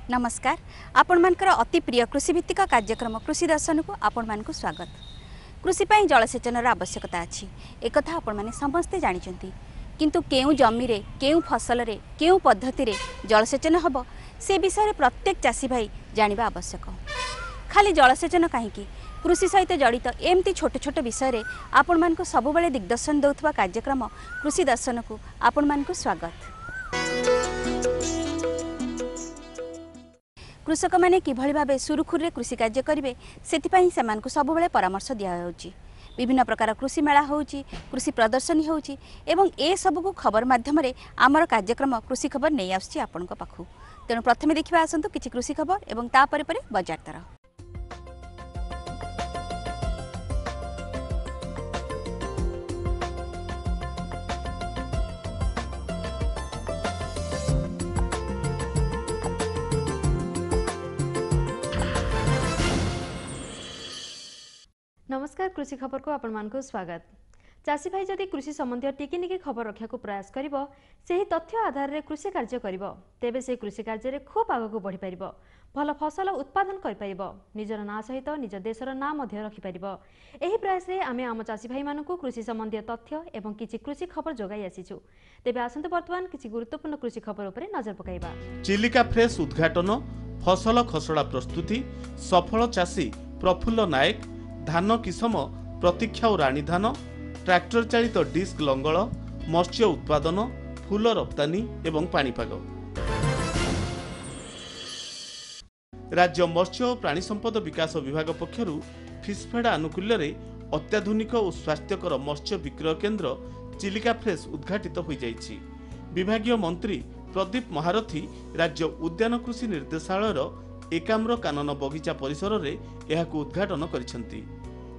नमस्कार आपण मानकर अति प्रिय कृषिभित्तिक कार्यक्रम कृषि दर्शन को आपण मानक स्वागत। कृषि पाई जलसेचन आवश्यकता अच्छी एक आपण माने समस्ते जानिचंती, किंतु केउ जमी रे केउ फसल रे केउ पद्धति रे जलसेचन हब से विषय प्रत्येक चाषी भाई जानिबा आवश्यक। खाली जलसेचन कहीं कृषि सहित जड़ित एमती छोट छोट विषय रे आपण मानक सबुबले दिग्दर्शन देउथबा कार्यक्रम कृषि दर्शन को आपण मानक स्वागत। कृषक मैंने किभली भावे सुरुखुरे कृषि कार्य करेंगे से सबुबले परामर्श दिखाई। विभिन्न प्रकार कृषि मेला होची, कृषि प्रदर्शनी होची एवं ए सब को खबर माध्यम आमर कार्यक्रम कृषि खबर नहीं आसुची आपनक पाखु। तेणु प्रथमे देखिबा आसंतु किछि कृषि खबर एवं ता परे परे बजार दर। नमस्कार कृषि खबर को आपण मानक स्वागत। चाषी भाई जदि कृषि संबंधी टिकिनिकी खबर रखा प्रयास करिवो, सेही तथ्य आधार रे कृषि कार्य करिवो, तेबे से कृषि कार्य रे खूब आगक बढ़ी परिबो, भल फसल उत्पादन करि परिबो, निजर ना सहित निज देशर ना मध्य रखि परिबो। एही प्रयास रे आमे आम चाषी भाई मानकु कृषि संबंधी तथ्य एवं किछि कृषि खबर जोगाई आसीछु। तेबे आसंतु वर्तमान किछि गुरुत्वपूर्ण कृषि खबर उपरे नजर पकाइबा। चिलिका फ्रेश उद्घाटन, फसल खसड़ा प्रस्तुति, सफल चाषी प्रफुल्ल नायक, धान किसम प्रतीक्षा और राणी धान, ट्रैक्टर चालित डिस्क लंगल, मत्स्य उत्पादन, फूल रप्तानी एवं पाणीपाग। राज्य मत्स्य और प्राणी संपद विकास विभाग पक्षरु फिशफेड आनुकूल्य रे अत्याधुनिक और स्वास्थ्यकर मत्स्य विक्रय केन्द्र चिलिका फ्रेश उद्घाटित हो जाइछि। विभागीय मंत्री प्रदीप महारथी राज्य उद्यान कृषि निर्देशालय एकाम्र कानन बगीचा परिसर रे एहाकु उद्घाटन करिसेंती।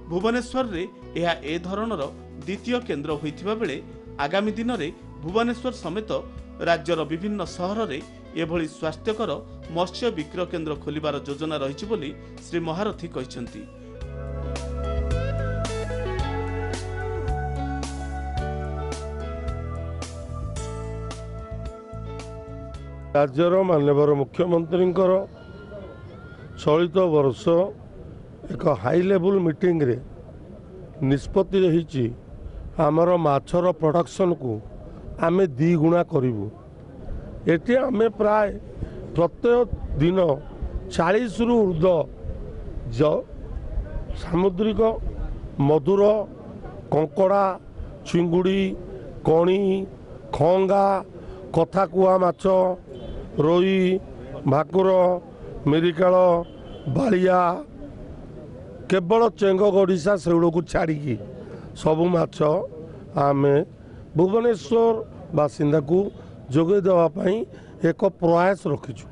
भुवनेश्वर रे एहा ए धरणर द्वितीय केन्द्र होइथिबा बेले आगामी दिन रे भुवनेश्वर समेत राज्यर विभिन्न सहर रे एभली स्वास्थ्यकर मत्स्य विक्रय केन्द्र खोलिबार योजना रहिछि बोली श्री महारथी कहिसेंती। राज्यर माननीय मुख्यमंत्री चलित वर्ष एक हाई लेवल मीटिंग रे निष्पत्ति रही आमर माछर प्रोडक्शन को आमे 2 गुणा करूँ। ये आमे प्राय प्रत्येक दिन 40 रु ऊर्ध्व सामुद्रिक मधुर कंकड़ा, चिंगुड़ी, कणी, खंगा, कथाकुआ माछ, रोई, भाकुर, मिरिकाल, बालिया, केवल चेंग गड़िशा सेगुड़ को छाड़ी सबु माछ आमे भुवनेश्वर बासिंदा को जोगे देवाई एक प्रयास रखिछु।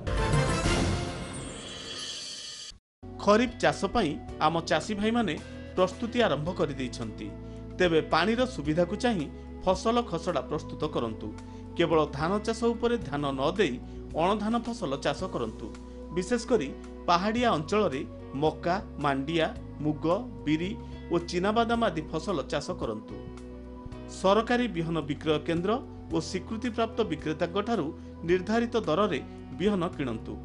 खरीफ चाष पई आम चाषी भाई माने प्रस्तुति आरंभ कर दैछंती। तेबे पानीर सुविधा को चाही फसल खसड़ा प्रस्तुत करंतु। केवल धान चाष उपरे ध्यान न देई अणधान फसल चाष करंतु। विशेषकर पहाड़िया अंचल रे मक्का, मांडिया, मुग, बिरी और चीनाबादाम आदि फसल चाष करंतु। सरकारी बिहन विक्रय केन्द्र और स्वीकृति प्राप्त विक्रेता निर्धारित दर रे बिहन किणंतु।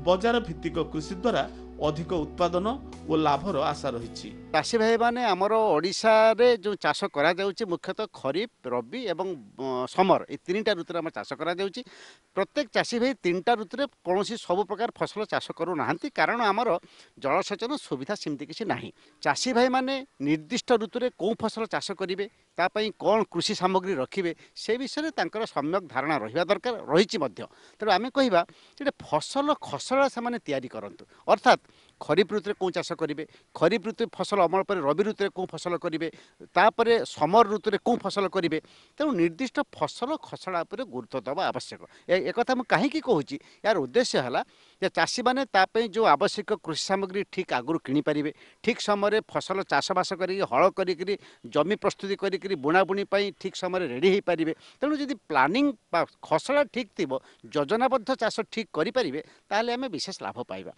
बजार भित्तिक कृषि द्वारा अधिक उत्पादन और लाभर आशा रही। चाषी भाई माने आमर ओडिशा रे जो चाष करा जाउची मुख्यतः खरीफ रबी एवं समर ए तीनटा ऋतु आम चाष करा जाउची। प्रत्येक चाषी भाई तीनटा ऋतु रे कोनोसी सब प्रकार फसल चाष करू नाहंती कारण आमर जलसेचन सुविधा सेमती किसी नाही। चाषी भाई माने निर्दिष्ट ऋतु रे को फसल चाष करिवे तापई कौन कृषि सामग्री रखिए से विषय तांकर सम्यक धारणा रहिबा दरकार रहिछि मध्य। तेणु आमे कहिबा जे फसल खसड़ा से तैयारी करंतु अर्थात खरीफ ऋतु रे को चाष करिवे खरीफ ऋतु फसल अमल पर रबी ऋतु रे को फसल करिवे तापरे समर ऋतु रे को फसल करिवे। तेणु निर्दिष्ट फसल खसड़ा पर गुरुत्व देवा आवश्यक। एक कथा मैं कहीं कहूँ यार उद्देश्य है जे चाषी मैंने तापई जो आवश्यक कृषि सामग्री ठीक आगु किनी पारे ठीक समय फसल चाषबास करी हल करी जमी प्रस्तुति करी बुणाबुणी ठीक समय रेडी हो पारे। तेणु जदि प्लानिंग खसड़ा ठीक थी योजनाबद्ध चाष ठीक करें ताहले आमे विशेष लाभ पाइबा।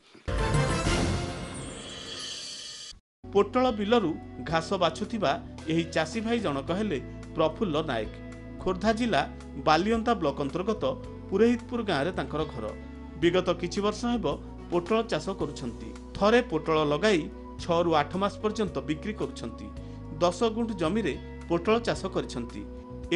पोटल बिलरू घास बाछुथिबा एही चाषी भाई जनक हेले प्रफुल्ल नायक। खोर्धा जिला बालियंता ब्लॉक अंतर्गत पुरोहितपुर गाँव में तांकर घर। विगत किछि वर्ष हेब पोटल चाष करुछंती। थरे पोटल लगाई 6 रु 8 मास पर्यंत बिक्री करुछंती। 10 गुंठ जमी रे पोटल चाष करिछंती।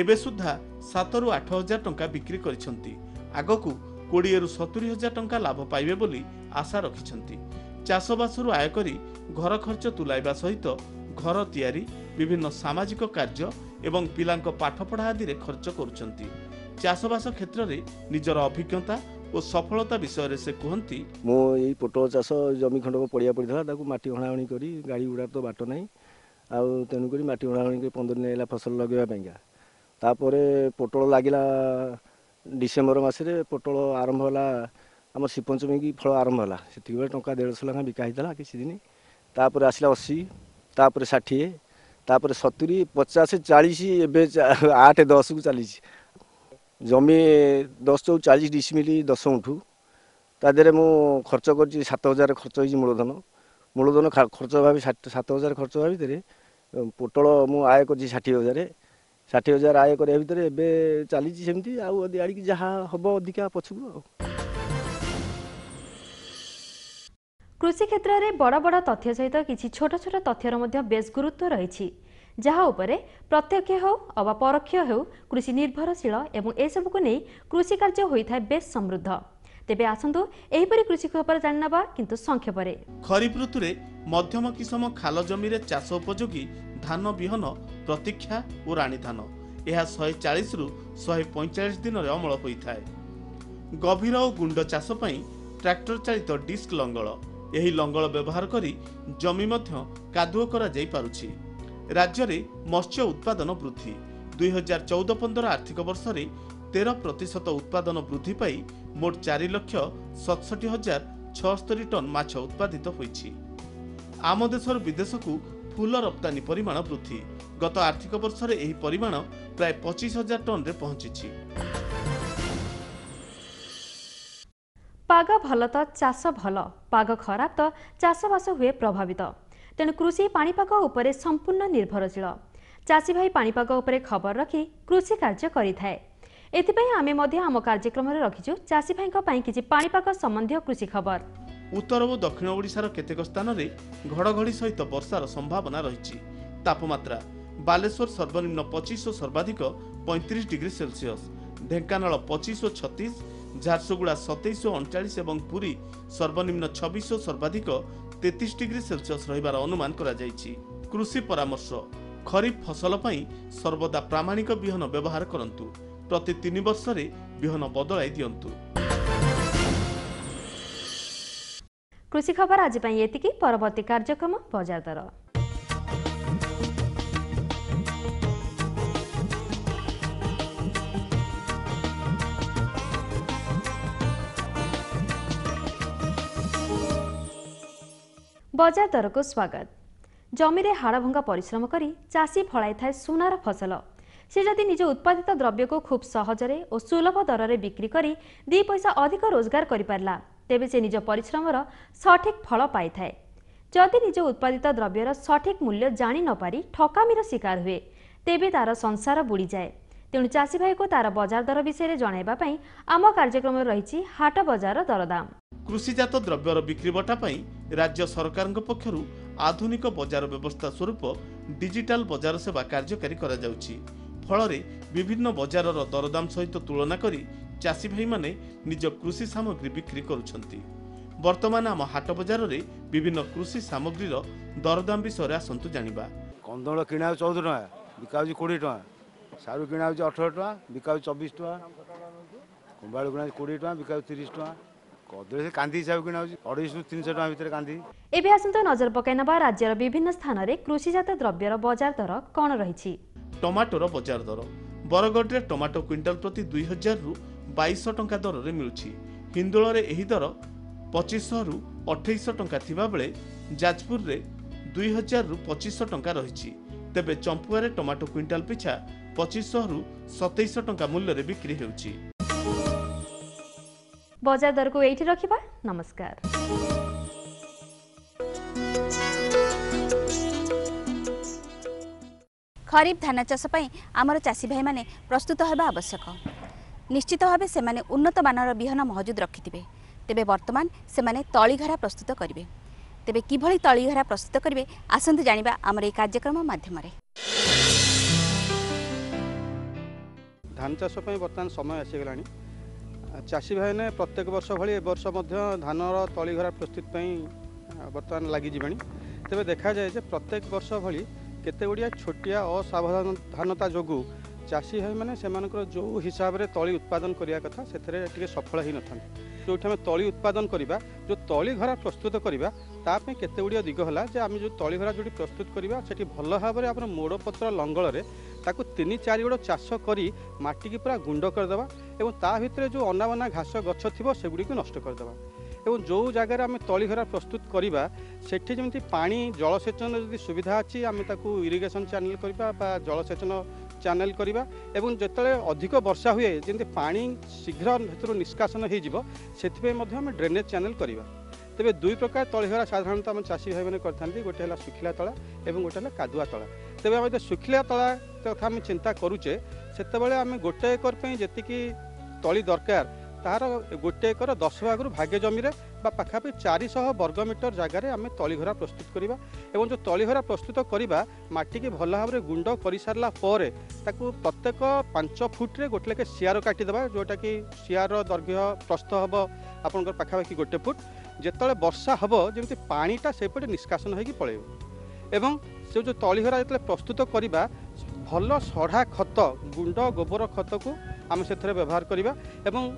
एबे सुद्धा 7 रु 8 हजार टंका बिक्री करिछंती। आगकू 20 रु 70 हजार टंका लाभ पाइबे बोली आशा रखिछंती। चाषबासरू आय करी घर खर्च तुलाइबा सहित घर तैयारी विभिन्न सामाजिक कार्य एवं पिलांक पाठपढ़ा आदि रे खर्च करुछंती। चाषबास क्षेत्र में निजर अभिज्ञता और सफलता विषय से कहती मो यही पोटल चाष जमी खंड को पड़िया पड़ता ताकू माटी हणाहणी करी गाड़ी गुड़ा तो बाट ना आउ तेणुक माटी हणाहणी 15 दिन है फसल लगेगा तापर पोटल लगिला डिसेम्बर मसरे पोटल आरंभ है आम श्रीपंचमी की फल आरंभ है से टंका 150 लाख बिका होता किसी दिन तापर आसला 80 तापर 60 तापर 70 50 40 एवं 8 10 को चली जमी 10 चौ 40 डिसमिल 10 गुंठू तादेह मु खर्च कर 7000 खर्च हो मूलधन खर्च भावी 7000 खर्च भाव भितर पोटल मु आय कर 60,000 आय कर भितर चली सेमती आड़ी जहाँ हम अधिका पछकू। कृषि क्षेत्र में बड़ बड़ तथ्य सहित किसी छोट छोट तथ्यर मध्य बेस गुरुत्व रही जहाँ उपरे प्रत्यक्ष हो अवा परोक्ष हो कृषि निर्भरशील एवं एसबू को नहीं कृषि कार्य होता है बेस समृद्ध। तेबे आसंतु एहीपरि कृषि खबर जानिनबा किंतु संक्षेपरे। खरीफ ऋतु रे मध्यम किसम खाल जमी रे चाष उपयोगी धान बिहन प्रतीक्षा और राणी धान यह 140 रु 145 दिन रे अमल होता है। गभीर और गुंड चाष पई ट्रैक्टर चालित डिस्क लंगल यही लंगल व्यवहार करी जमी मध्य कादुओ करा जाई पारुछि। राज्य रे मत्स्य उत्पादन वृद्धि 2014-15 आर्थिक वर्ष रे 13% उत्पादन वृद्धि पाई मोट 4,67,076 टन माछ उत्पादित होईछि। आम देशर विदेश को फूल रप्तानी परिमाण वृद्धि गत आर्थिक वर्ष रे एही परिमाण प्राय 25,000 टन रे पहुंची। पाग भल तो चाष भल पाग खराब तो चाषबास हुए प्रभावित। तेणु कृषि पाणीपाग उपरे संपूर्ण निर्भरशील। चाषी भाई पाणीपाग उपरे खबर रखी कृषि कार्य करिथाए। एथिपई आमे मध्य आम कार्यक्रम रे रखिछु चाषी भाई को पई किछि पाणीपाग संबंधी कृषि खबर। उत्तर और दक्षिण ओडिशार केतेक स्थान रे घड़घड़ी सहित वर्षार संभावना रही। तापमात्रा बालेश्वर सर्वनिम्न 25 और सर्वाधिक 35 डिग्री सेल्सियस, ढेंकानाल 25 और 36, झारसुगुड़ा 27 और 39 एवं पुरी सर्वनिम्न 26 और सर्वाधिक 33 डिग्री सेल्सियस रहिबार अनुमान करा जायछि। कृषि परामर्श खरीफ फसल पई सर्वदा प्रामाणिक बिहन व्यवहार करंतु। प्रति 3 वर्ष रे बिहन बदलाई दियंतु। कृषि खबर आज पई एतिकी। परवर्ती कार्यक्रम बजार दर। बजार दर को स्वागत। जमी रे हाड़भंगा परिश्रम करी चाषी फलाई थाए सुनार फसल। से जदि निज उत्पादित द्रव्य को खूब सहजरे और सुलभ दर रे बिक्री करी 2 पैसा अधिक रोजगार करि पारला तेबे से निज परिश्रमर सठिक फल पाई थाए। जदि निज उत्पादित द्रव्यर सठिक मूल्य जानी न पारी ठकामीर शिकार हुए तेबे तार संसार बुड़ी जाए। तेणु चाषी भाई को तार बजार दर विषय जणाइबा पई आम कार्यक्रम रही हाट बजार दरदाम। कृषिजात द्रव्यर बिक्री बटा ପାଇଁ राज्य सरकारଙ୍କ ପକ୍ଷରୁ ଆଧୁନିକ ବଜାର ବ୍ୟବସ୍ଥା ସ୍ୱରୂପ ଡିଜିଟାଲ ବଜାର ସେବା କାର୍ଯ୍ୟକାରୀ କରାଯାଉଛି। ଫଳରେ ବିଭିନ୍ନ ବଜାରର ଦରଦାମ ସହିତ ତୁଳନା କରି ଚାଷୀ ଭାଇମାନେ ନିଜ କୃଷି ସାମଗ୍ରୀ ବିକ୍ରି କରୁଛନ୍ତି। ବର୍ତ୍ତମାନ ଆମ ହାଟ ବଜାରରେ ବିଭିନ୍ନ କୃଷି ସାମଗ୍ରୀର ଦରଦାମ ବିଷୟରେ ଆସନ୍ତୁ ଜାଣିବା। କନ୍ଦଳ କିଣା ହେଉଛି 14 ଟଙ୍କା, ବିକା ହେଉଛି 20 ଟଙ୍କା। ସାରୁ କିଣା ହେଉଛି 18 ଟଙ୍କା, ବିକା ହେଉଛି 24 ଟଙ୍କା। କୁମ୍ଭାଳୁ କିଣା ହେଉଛି 20 ଟଙ୍କା, ବିକା ହେଉଛି 30 ଟଙ୍କା। କଦଳୀ ସେ କାନ୍ଦି ହିସାବ କିଣା ହେଉଛି 250 300 ଟଙ୍କା ଭିତରେ କାନ୍ଦି। ଏବେ ଆସନ୍ତୁ ନଜର ପକାଇ ନେବା ରାଜ୍ୟର ବିଭିନ୍ନ ସ୍ଥାନରେ କୃଷିଜାତ ଦ୍ରବ୍ୟର ବଜାର ଦର କ'ଣ ରହିଛି। ଟମାଟୋର ବଜାର ଦର ବରଗଡ଼ରେ ଟମାଟୋ କ୍ୱିଣ୍ଟାଲ ପ୍ରତି 2000 ରୁ 2200 ଟଙ୍କା ଦରରେ ମିଳୁଛି। ହିନ୍ଦୋଳରେ ଏହି ଦର 2500 ରୁ 2800 ଟଙ୍କା ଥିବାବେଳେ ଯାଜପୁରରେ 2000 ରୁ 2500 ଟଙ୍କା ରହିଛି। ତେବେ ଚମ୍ପୁଆରେ ଟମାଟୋ କ୍ୱିଣ୍ଟାଲ ପିଛା 2500 ରୁ 2700 ଟଙ୍କା ମୂଲ୍ୟରେ ବିକ୍ରି ହେଉଛି। बजार दर को एठी रखिबा। नमस्कार। खरीफ धान चाष आमर चाषी भाई माने प्रस्तुत होगा आवश्यक। निश्चित भाव से माने उन्नत मानर बिहन महजूद रखिथिबे। तेबे वर्तमान से माने तळीघरा प्रस्तुत करिवे। तेबे किभଳି तळीघरा प्रस्तुत करिवे आसंतु जानिबा आमर ए कार्यक्रम माध्यम रे। धान चाष बर्तमान समय आसीगलानी। चाषी भाई ने प्रत्येक वर्ष भली वर्ष धानर तळीघरा प्रस्तुत बर्तमान लगी जीवाणी। तेबे देखा जाए जे प्रत्येक वर्ष भली केते गुड़िया छोटिया असावधानता जोगु चाषी भाई मैंने जो हिसाब से तली उत्पादन करने कथा से सफल ही न था। जो आम तली उत्पादन करवा जो तलीघरा प्रस्तुत करवा ताप केते गुड़िया दिग है जे आम जो तलीघरा जो प्रस्तुत करवा से भल भाव में मोड़पत्र लंगल ताकू 3-4 गोड़ चाष कर माटी की पूरा गुंड करदे और ता भितर जो अनाबना घास गछ थी से गुड़ी नष्ट करदे और जो जगार आम तलीघरा प्रस्तुत करवा सेठी जमी पानी जलसेचन यदि सुविधा अच्छी आम ताकू इरिगेशन चैनल करवा जलसेचन चैनल करवा एवं जिते अधिक वर्षा हुए जमी पानी शीघ्र भर निष्कासन होमें ड्रेनेज चैनल करवा। तेरे दुई प्रकार तलीघरा साधारणतः आम चाषी भाई मैंने करते गोटे है सुखिला तला और गोटे है कादुआ तला। तेज आम सुखिला तला कथा आम चिंता करुचे से आम गोटे एकर जी तली दरकार तार गोटे एकर 10 भाग भागे जमी पाखापी 400 वर्गमीटर जगार आम तलीघरा प्रस्तुत करवा और जो तलीघरा प्रस्तुत करवा माटी की भल भाव में गुंड कर सारा प्रत्येक 5 फुट्रे गोटे लेखे सियार काटिदेवा जोटा कि सियार दैर्घ्य प्रस्थ हम आपंकर पाखापाखि 1 फुट। जिते वर्षा हम जमी पानीटा सेपटे निष्कासन होगी पलैब एवं से जो तलीघरा जो प्रस्तुत करवा भल सढ़ा खत गुंड गोबर खत को आम से व्यवहार करवा एवं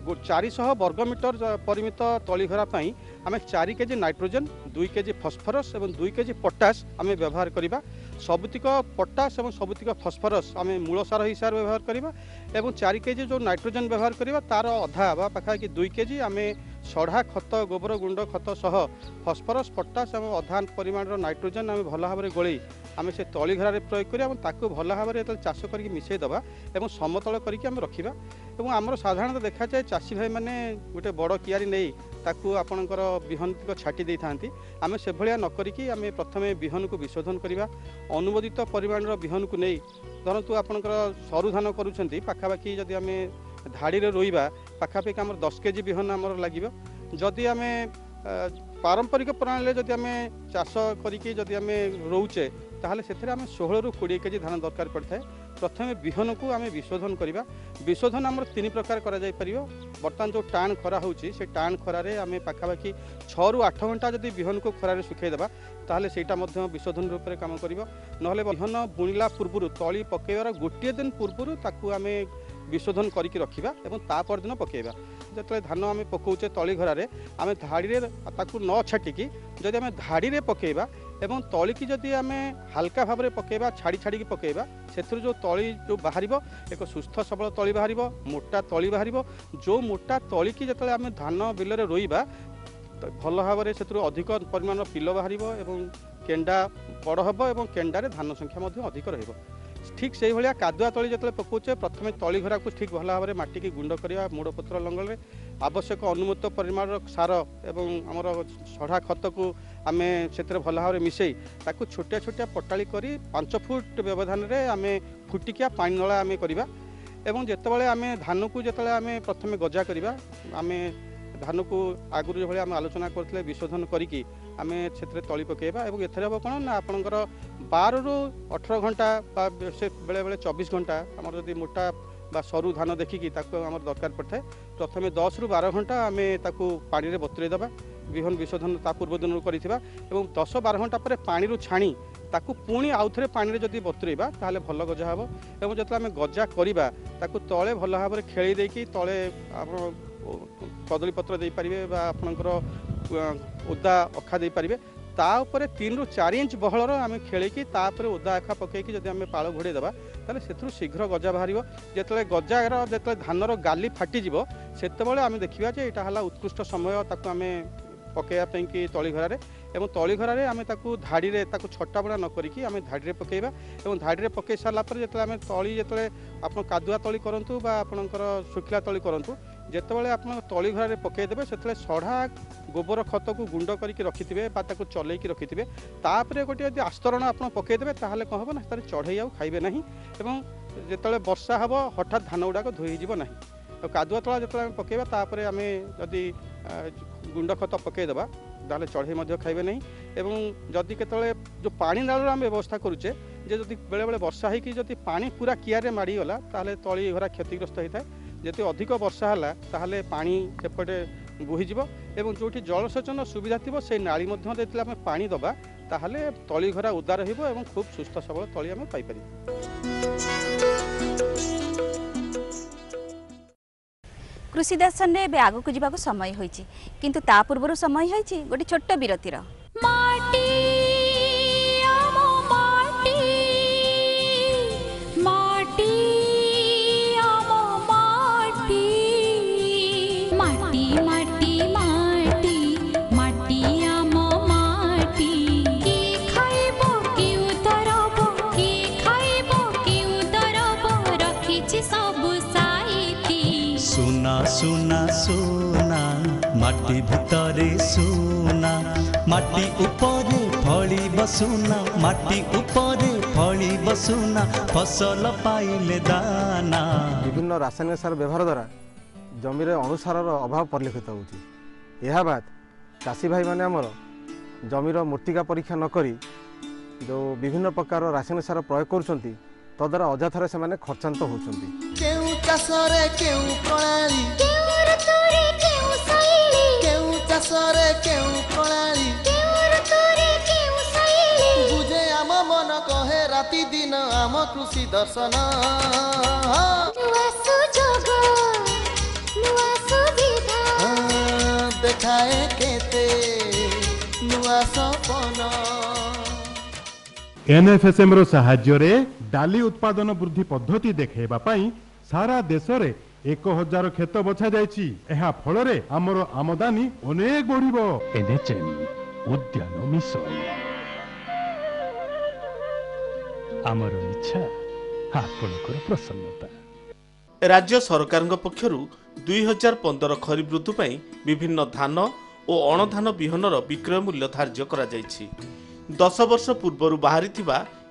400 वर्गमीटर परिमित तलीघरा आम 4 केजी नाइट्रोजेन 2 केजी फस्फरस और 2 केजी पोटास आम व्यवहार करवा। सबुतिक पोटास और सबुतिक फस्फरस आम मूल सार हिसाब से व्यवहार करवा और 4 केजी जो नाइट्रोजेन व्यवहार करवा तार अधा पाखापाखि 2 केजी आम सढ़ा खत गोबर गुंड खत सह फस्फरस पोटास और अधा परिमाण नाइट्रोजेन आम भल भाव में गोल आम से तलीघरा प्रयोग करा भल भाव में चाष कर मिसईदे और समतल करके रखा और आमर साधारणतः देखा जाए चाषी भाई मैंने गोटे बड़ कियारी नहीं ताकू आपणकर बिहन छाटी दे था आम से भाया नक आम प्रथम बिहन को विशोधन करवा अनुमोदित परिमाण बिहन को नहीं धरतु आपणकर सरू धान करुँच पाखापाखि जदि आम धाड़ी रोइबा पाखापाखि आम 10 केजी बिहन आमर लगे जदि आम पारंपरिक प्रणाली जदि आम चाष करी आम रोचे ताहले से आम 16 ରୁ 20 केजी धान दरकार पड़ता है। प्रथम बिहन को आम विशोधन करवा विशोधन आम 3 प्रकार करा जाय परियो। बर्तमान जो टाण खरा होची से टाण खरारे आम पाखापाखि 6 ରୁ 8 घंटा जदि बिहन को खरारे सुखईदेवा ताहले सेटा मध्य विशोधन रूप में काम करिवो। नहले बिहन बुणिला पूर्व तली पकेवार गोटे दिन पूर्व ताकू आम विशोधन करके रखा और तापर दिन पकेवा जो धान आम पकाउचे तलीघरारे आम धाड़ी न छाटिकी जदि आम धाड़ी पकेवा एवं तली की जदि आम हल्का भाव में पकेवा छाड़ी छाड़ी पकेवा से जो तली जो बाहर एक सुस्थ सबल तली बाहर मोटा तली बाहर जो मोटा तली की जो आम धान बिल रोइबा भल भाव में से अधिक परिमाण पिल बाहर एवं केंडा बड़ हम और केंडारे धान संख्या अधिक रही ठीक से भाया कादुआ तली जो पकाचे प्रथम तली घरा को ठीक भल भाव में माटी की गुंड करवा मूड़पत्र लंगल में आवश्यक अनुमत परिमाण सार एवं आमर सढ़ा खत को आम से भल भाव में मिसई ताकू छोटिया छोटिया पटाली करी 5 फुट व्यवधान में आम फुटिकिया पानी नला आम करवा एवं जितेबाला आम धान को जो आम प्रथम गजा करवा आम धान को आगुरी जो आम आलोचना करते विशोधन करी आम से तली पकेबा और एथर हम कौन ना आपंकर 12 ରୁ 18 घंटा से बेले बेले 24 घंटा आम जब मोटा बा सरू धान देखिकी आम दरकार पड़ता है प्रथम 10 ରୁ 12 घंटा आम पानी में बतुरे देवा विहन विशोधन ता पूर्व दिन कर 10-12 घंटा पर पानी छाणी ताकू पुणी आउ थे पानी जदि बतुरेबा ताहले भल गजा हम और जो आम गजा करवा ताकू तले भल भाव में खेली देकी तले कदली पत्र दे पारिबे बा आपनकर ओदा अखा दे पारिबे तापर 3 ରୁ 4 इंच बहलर आम खेलिकी तापर ओदा अखा पकईकी जब आम पाଳ घोड़े देवा ताले से शीघ्र गजा बाहर जिते गजार जो धानर गाली फाटिजिव सेतबेले आम देखा जे यहाँ है उत्कृष्ट समय ताकू आम पकईवा कि तली घरारे एवं तली घरारे आम धाड़ी में छटा बड़ा न करिकी आम धाड़ी में पकईवा और धाड़ी में पकई सारापर जो आम तली जो आप कादुआ तली करूँ बा आपणकर शुखला तली करूँ जितेबाला आप तली घरारे पकईदेवे से सढ़ा गोबर खत को गुंड करके रखिथे चलैकी रखिथे तापर गोटे यदि आस्तरण आप पकईदेवे ताहले कौन हम ना चढ़ई आउ खाइबे ना जो वर्षा हम हठात धान गुड़ाक धोईज ना तो कादुआ तला जो आम पकईवा तापर आम जदि गुंड खत पकईदेवा ताहले चढ़ई खाइबे नहीं एवं जदि केतले जो पानी नाल आम व्यवस्था करुचे जे जदि बेले बेले वर्षा होगी जदि पानी पूरा कियारे माड़ीगला ताहले तली घरा क्षतिग्रस्त होता है जति अधिक वर्षा है ताहले पानी सेपटे बोहीजिव एवं जो जलसेचन सुविधा थी से नाली आम पानी दबा ताहले तली घरा उदा रहिबो एवं खूब सुस्थ सबल तली आम पाइपर। कृषि दर्शन में एवं आगक जावाक समय होइछि किंतु ता पूर्व समय होइछि गोटे छोट विरतिर सुना सुना माटी भितरे सुना माटी उपरे फली बसुना माटी उपरे फली बसुना फसल पाइले दाना। विभिन्न रासायनिक सार व्यवहार द्वारा जमीर अनुसार अभाव परिलक्षित होती। यह बात चाषी भाई माने आमर जमीर मूर्तिका परीक्षा नक जो विभिन्न प्रकार रासायनिक सार प्रयोग करुँच तद्वारा अजाथार से माने खर्चांत होउछंती। केउ चाषरे केउ प्रणाली बुझे आम मन कहे राति दिन आम कृषि दर्शन देखाए केते नुआ सपन। एनएफएसएम रो सहाय्य रे डाली उत्पादन वृद्धि पद्धति देखैबा पई सारा देश रे 1000 खेत बछा जायछि। एहा फल रे हमरो आमदानी अनेक बढ़िबो। एनएचएम उद्यान मिशन हमरो इच्छा आपनकर प्रसन्नता। राज्य सरकार पक्षरु 2015 खरीफ ऋतु पई विभिन्न धान और अणधान बिहनर विक्रय मूल्य धार्य करा जायछि। 10 वर्ष पूर्व बाहरी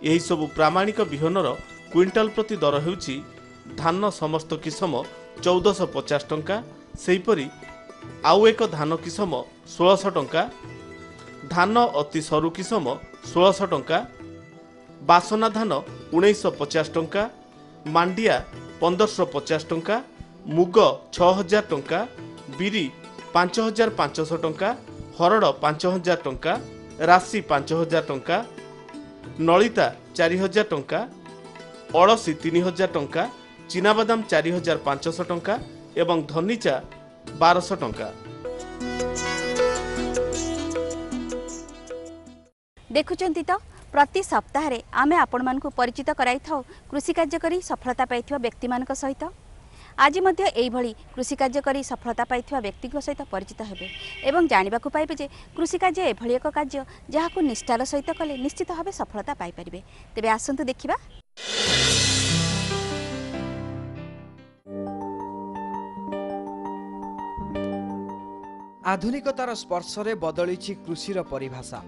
यही सबु प्रामाणिक बिहनर क्विंटाल प्रति दर हेउछि धान समस्त किसम 1450 टंका, सेहीपरि आउ एक धान किसम 1600 टंका, धान अति सरू किसम 1600 टंका, बासना धान 1950 टंका, मांडिया 1550 टंका, मुग 6000 टंका, बिरी 5500 टंका, हरड़ 5000 टंका, राशि 5000 टंका, नलिता 4000 टंका, अड़सी 3000 टंका, चीनाबादाम 4500 टंका एवं धनीचा 1200 टंका। देखुचंती तो प्रति सप्ताह रे आमे आपण मानकु परिचित कराई थाउ कृषि कार्य करी सफलता पाइथिबा व्यक्ति मानक सहित। आज मध्य एई भली कृषि कार्य करी सफलता पाइथिबा व्यक्ति सहित परिचित हेबे एवं जानिबाकु पाइबे जे कृषि कार्य एभली एक कार्य जहाकु निष्ठार सहित कले निश्चित भावे सफलता पाई परिबे। तेबे आसंतु देखिबा आधुनिकतार स्पर्शरे बदलिछि कृषिर परिभाषा।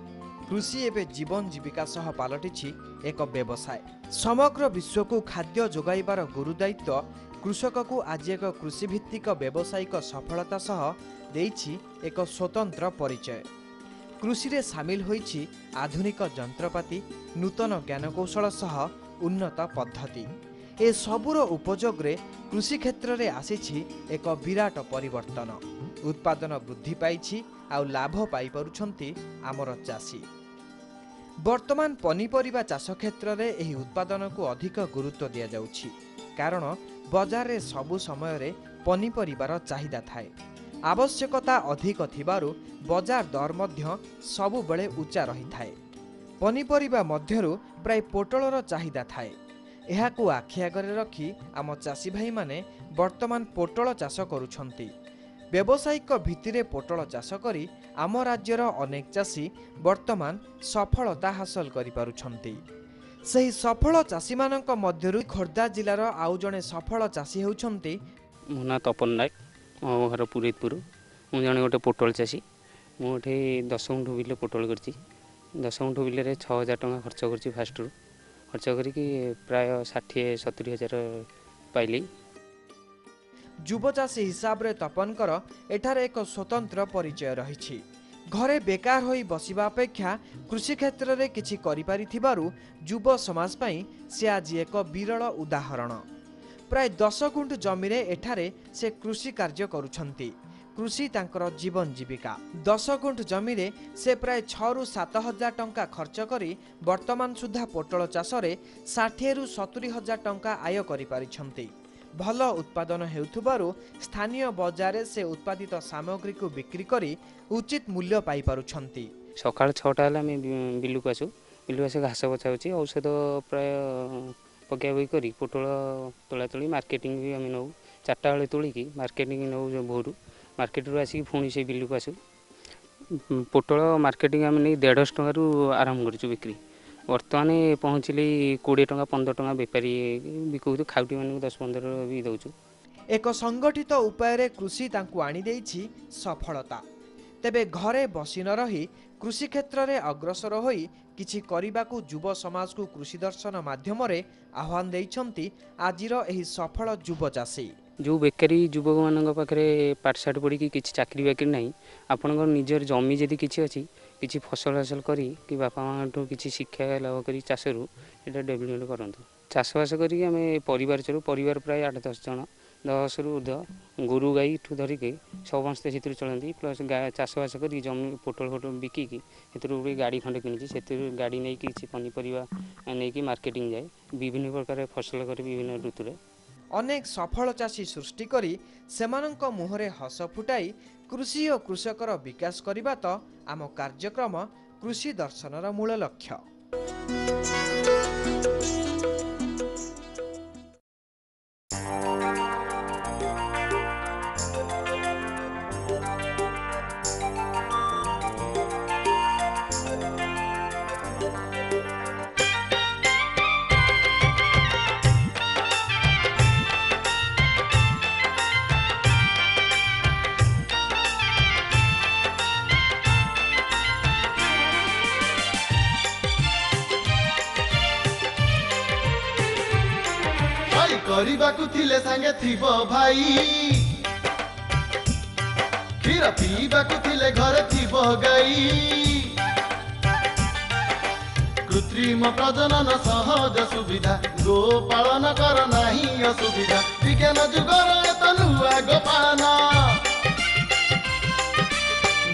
कृषि एवं जीवन जीविका सह पालटिछि एक व्यवसाय। समग्र विश्व को खाद्य जोगाइबार गुरुदायित्व कृषक को आज एक कृषिभित्तिक व्यावसायिक सफलता सह देइछि एक स्वतंत्र परिचय। कृषि रे सामिल होइछि आधुनिक जंत्रपाति, नूतन ज्ञानकौशल सह उन्नत पद्धति। ए सबुर उपयोग रे कृषि क्षेत्र रे आसीछि एक विराट परिवर्तन। उत्पादन वृद्धि पाइछि आ लाभ पाई परुछंती आमर चाषी। वर्तमान पनीपरिबा चाष क्षेत्र रे एही उत्पादन को अधिक गुरुत्व दिया जाउछि, कारण बाजार रे सबु समय रे पनीपरिबार चाहिदा थाए। आवश्यकता अधिक थिबारु बाजार दर मध्य सबु बेले उच्चा रही थाए। पनीपरिबा मध्यरु प्राय पोटलर चाहिदा थाए। एहाकु आखि आगरे रखी आम चाषी भाई माने वर्तमान पोटल चाष करुछंती। व्यावसायिक भित्तिरे पोटल चाष करी आम राज्यर अनेक चाषी वर्तमान सफलता हासिल करि पारुछंती। सही सफल चाषी मानक मध्यरु खोर्धा जिलार आउ जणे सफल चाषी हेउछंती मो ना तपन नायक, मो घर पुरीतपुर। मु जणे गोटे पोटल चाषी। मुठे 10 गुंठ बिल पोटल करछि। 10 गुंठ बिल रे 6000 टका खर्च करछि। फास्ट रु खर्च करिकी प्राय 60-70 हजार पाइली। युवचाषी हिसाब रे तपनकर एठारे एक स्वतंत्र परिचय रही। घरे बेकार होई बसिबा अपेक्षा कृषि क्षेत्र रे किछि करि पारिथिबारु युव समाज पई से आज एक विरल उदाहरण। प्राय 10 गुंठ जमी रे एठारे से कृषि कार्य करुछंती। कृषि तांकर जीवन जीविका। 10 गुंठ जमी रे से प्राय 6-7 हजार टंका खर्च करी वर्तमान सुधा पोटल चाष रे 60-70 हजार टंका आय करि पारिछंती। भल उत्पादन हेउथुबारु स्थानीय बाजार से उत्पादित सामग्री को बिक्री करी उचित मूल्य पाई पारुछंती। सकाळ 6टा हला मैं बिलु को आसु। बिलु आसे घास बचा होची, औषध प्राय पक्या बई करी पोटल तोला तोली मार्केटिंग भी हम नौ। 4टा बेले तोली की मार्केटिंग नौ जो भोरु मार्केट रो आसी पुणी से बिलु को आसु। पोटल मार्केटिंग हम नहीं 150 टका रु आरंभ करछु बिक्री। वर्तमान पहुँचली 20 टका 15 टका बेपारी बिकु खाउटी मान 10-15 भी दउछु। एक संगठित उपाय रे कृषि तांकु आनी देइछि सफलता। तेबे घरे बसी न रही कृषि क्षेत्र रे अग्रसर होई किछि करिबाकू युव समाज को कृषि दर्शन माध्यम रे आह्वान देइछंती आजिर एही सफल युव चाषी। जो बेकारी युवक मान पाखे पाठशाठ पढ़ी किसी चाकरी बाकरी ना आपण निजर जमी जदि किसी अच्छी किसी फसल हासिल करी कि बापा माँ किसी शिक्षा लाभ कर चाषरू ये डेभलपमेंट करूँ। चाषबास करी आम परिवार चलू। परिवार प्राय 8-10 जन 10 रु ऊर्ध्व गोरु गाई ठू धरिकी समस्ते से चलती। प्लस चाषबास कर जमी पोटल फोटल बिकिकी से गाड़ी खंडे किनी से गाड़ी नहीं किसी पनीपरिया नहीं मार्केटिंग जाए विभिन्न प्रकार फसल कर विभिन्न ऋतु। अनेक सफल चाषी सृष्टि करी सेमानंक मुहरे हस फुटाई कृषि और कृषकर विकास करिबा तो आम कार्यक्रम कृषि दर्शनर मूल लक्ष्य। କରିବାକୁ ଥିଲେ ସାଙ୍ଗେ ଥିବ ଭାଇ, କ୍ଷୀର ପିଇବାକୁ ଥିଲେ ଘରେ ଥିବ ଗାଈ। କୃତ୍ରିମ ପ୍ରଜନନ ସହଜ ସୁବିଧା, ଗୋ ପାଳନ କର ନାହିଁ ଅସୁବିଧା। ବିଜ୍ଞାନ ଯୁଗର ଏତ ନୂଆ ଗୋପାନ,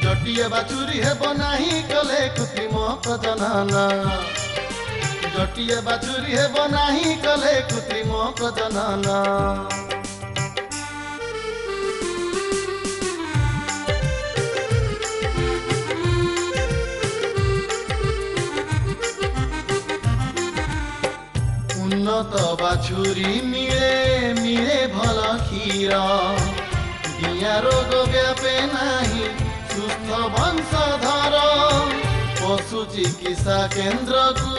ଜଟିଏ ବାଛୁରୀ ହେବ ନାହିଁ କଲେ କୃତ୍ରିମ ପ୍ରଜନନ। जटिए बाछुरी हेब नाही कले कृत्रिम प्रजनन। उन्नत बाछुरी मिले मिले भल क्षीर, दिया रोग व्यापे नाही सुस्थ वंशधर। पशु चिकित्सा केन्द्र को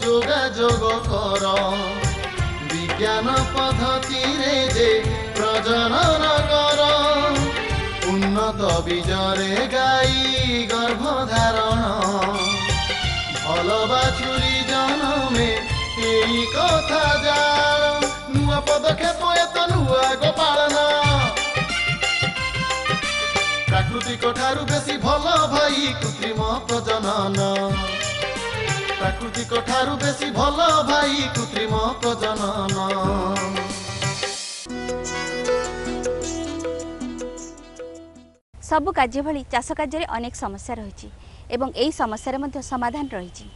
जोगाजोग कर विज्ञान पद्धति रे जे प्रजनन कर उन्नत बीजरे गाई गर्भधारण भल बाछुरी जन्मे एई कथा जान नुआ पदक्षेप एत नुआ गोपालना प्राकृतिक ठारू बेसी भल भाई कृत्रिम प्रजनन प्राकृतिक ठारू बेसी भल भाई कृत्रिम प्रजनन सबु कार्य भली चाष कार्य अनेक समस्या रही एवं यही समस्या मध्य समाधान रही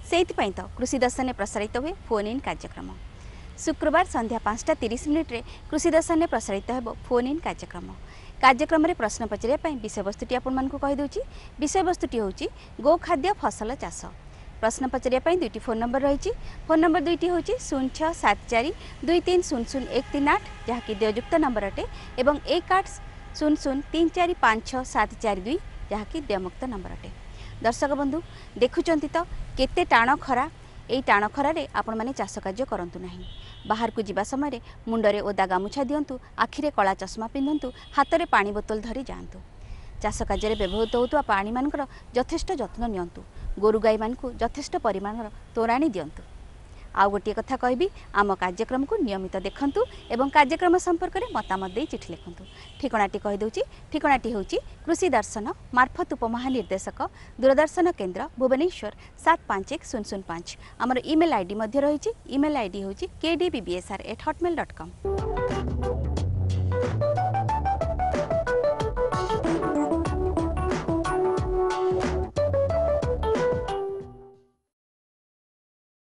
से तो कृषि दर्शन प्रसारित हुए फोन इन कार्यक्रम शुक्रवार संध्या 5:30 रे कृषि दर्शन प्रसारित हो फोन इन कार्यक्रम में प्रश्न पचारे विषयवस्तुटी आपको कहीदे विषयवस्तुटी हूँ गो खाद्य फसल चाष प्रश्न पचारे दुईटी फोन नंबर रही फोन नंबर दुईटी हूँ 0674 23000138 जहाँकि देययुक्त नंबर अटे और 1800345672 जहाँकि देयमुक्त नंबर अटे। दर्शक बंधु देखुंत तो केते टाण खरा यही टाण खरार आपण मैंने चाष कार्य करंतु नहीं बाहर को जीवा समय मुंडरे ओदा गामुछा दिंतु आखिरे कला चश्मा पिंधतु हाथ में पानी बोतल धरी जातु चाष कार्य व्यवहृत होता पानी मानकर यथेष्ट जत्न नियंतु गोरु गाई मानकु यथेष्ट परिमाणर तोराणी दिंतु आउ गोटे कथा कहबी आम कार्यक्रम को नियमित देखंतु एवं कार्यक्रम संपर्क में मतामत दे चिठी लिखंतु ठिकाणाटी कहीदे ठिकाणाटी हूँ कृषि दर्शन मार्फत उपमहानिर्देशक दूरदर्शन केन्द्र भुवनेश्वर 751005 आमर ईमेल आईडी रही ईमेल आईडी हूँ kdbbsr@hotmail.com।